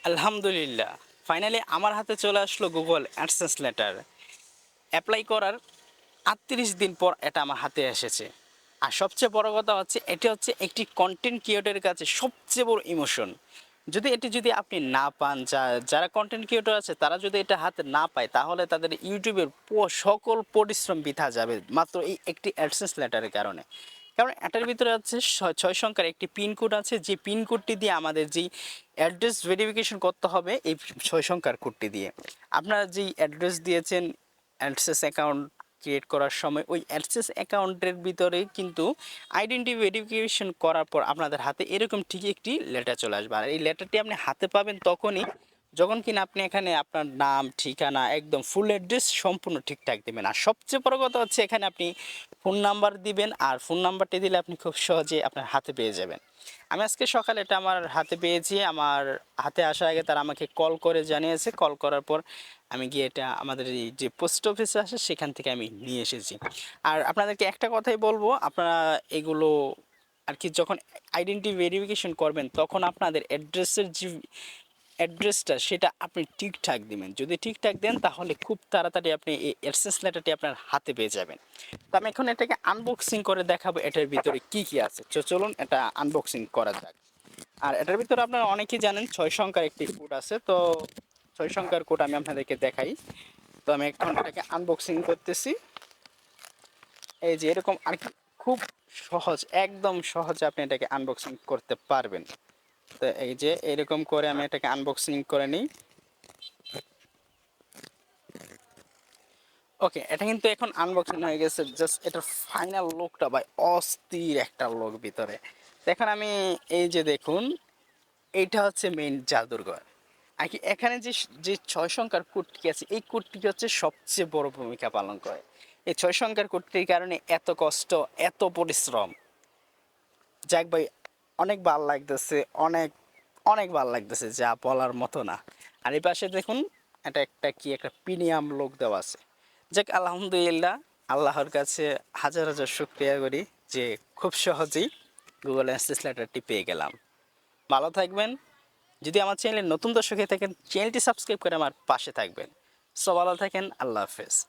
আলহামদুলিল্লাহ, ফাইনালি আমার হাতে চলে আসলো গুগল অ্যাডসেন্স লেটার। অ্যাপ্লাই করার ৩৮ দিন পর এটা আমার হাতে এসেছে। আর সবচেয়ে বড় কথা হচ্ছে এটি হচ্ছে একটি কন্টেন্ট ক্রিয়েটরের কাছে সবচেয়ে বড় ইমোশন। যদি আপনি না পান, যারা কন্টেন্ট ক্রিয়েটর আছে তারা যদি এটা হাতে না পায়, তাহলে তাদের ইউটিউবের সকল পরিশ্রম বৃথা যাবে মাত্র এই একটি অ্যাডসেন্স লেটারের কারণে। কারণ এটার ভিতরে আছে ৬ সংখ্যার একটি পিনকোড আছে, যে পিনকোডটি দিয়ে আমাদের যেই অ্যাড্রেস ভেরিফিকেশন করতে হবে এই ৬ সংখ্যার কোডটি দিয়ে। আপনারা যেই অ্যাড্রেস দিয়েছেন অ্যাডসেন্স অ্যাকাউন্ট ক্রিয়েট করার সময়, ওই অ্যাডসেন্স অ্যাকাউন্টের ভিতরে কিন্তু আইডেন্টি ভেরিফিকেশন করার পর আপনাদের হাতে এরকম ঠিকই একটি লেটার চলে আসবে। আর এই লেটারটি আপনি হাতে পাবেন তখনই যখন কিনা আপনি এখানে আপনার নাম, ঠিকানা, একদম ফুল অ্যাড্রেস সম্পূর্ণ ঠিকঠাক দেবেন। আর সবচেয়ে বড় কথা হচ্ছে এখানে আপনি ফোন নাম্বার দিবেন, আর ফোন নাম্বারটি দিলে আপনি খুব সহজে আপনার হাতে পেয়ে যাবেন। আমি আজকে সকালে এটা আমার হাতে পেয়েছি। আমার হাতে আসার আগে তারা আমাকে কল করে জানিয়েছে। কল করার পর আমি গিয়ে এটা আমাদের এই যে পোস্ট অফিসে আসে সেখান থেকে আমি নিয়ে এসেছি। আর আপনাদেরকে একটা কথাই বলবো, আপনারা এগুলো আর কি যখন আইডেন্টি ভেরিফিকেশন করবেন তখন আপনাদের অ্যাড্রেসের যে অ্যাড্রেসটা সেটা আপনি ঠিকঠাক দিবেন। যদি ঠিকঠাক দেন তাহলে খুব তাড়াতাড়ি আপনি এই অ্যাডসেন্স লেটারটি আপনার হাতে পেয়ে যাবেন। তো আমি এখন এটাকে আনবক্সিং করে দেখাবো এটার ভিতরে কি কি আছে। চলুন এটা আনবক্সিং করা যাক। আর এটার ভিতরে আপনারা অনেকেই জানেন ৬ সংখ্যার একটি কোড আছে। তো ৬ সংখ্যার কোড আমি আপনাদেরকে দেখাই। তো আমি এখন এটাকে আনবক্সিং করতেছি। এই যে এরকম আর কি খুব সহজ, একদম সহজে আপনি এটাকে আনবক্সিং করতে পারবেন। তো এই যে এরকম করে আমি এটাকে আনবক্সিং করে নিই। ওকে, এটা কিন্তু এখন আনবক্সিং হয়ে গেছে। জাস্ট এটার ফাইনাল লুকটা ভাই অস্থির একটা লুক ভিতরে। তো এখন আমি এই যে দেখুন, এইটা হচ্ছে মেইন জাদুঘর। আর কি এখানে যে যে ৬ সংখ্যার কোডটি আছে এই কোডটি হচ্ছে সবচেয়ে বড় ভূমিকা পালন করে। এই ৬ সংখ্যার কোডটির কারণে এত কষ্ট, এত পরিশ্রম। যাক ভাই, অনেক ভাল লাগতেছে, অনেক অনেক ভাল লাগতেছে, যা বলার মতো না। আর এই পাশে দেখুন, এটা একটা কি একটা প্রিমিয়াম লোক দেওয়া আছে। যাক আলহামদুলিল্লাহ, আল্লাহর কাছে হাজার হাজার শুকরিয়া করি যে খুব সহজেই গুগল অ্যাডসেন্স লেটারটি পেয়ে গেলাম। ভালো থাকবেন। যদি আমার চ্যানেলে নতুন দর্শক হয়ে থাকেন, চ্যানেলটি সাবস্ক্রাইব করে আমার পাশে থাকবেন। সো ভালো থাকেন, আল্লাহ হাফেজ।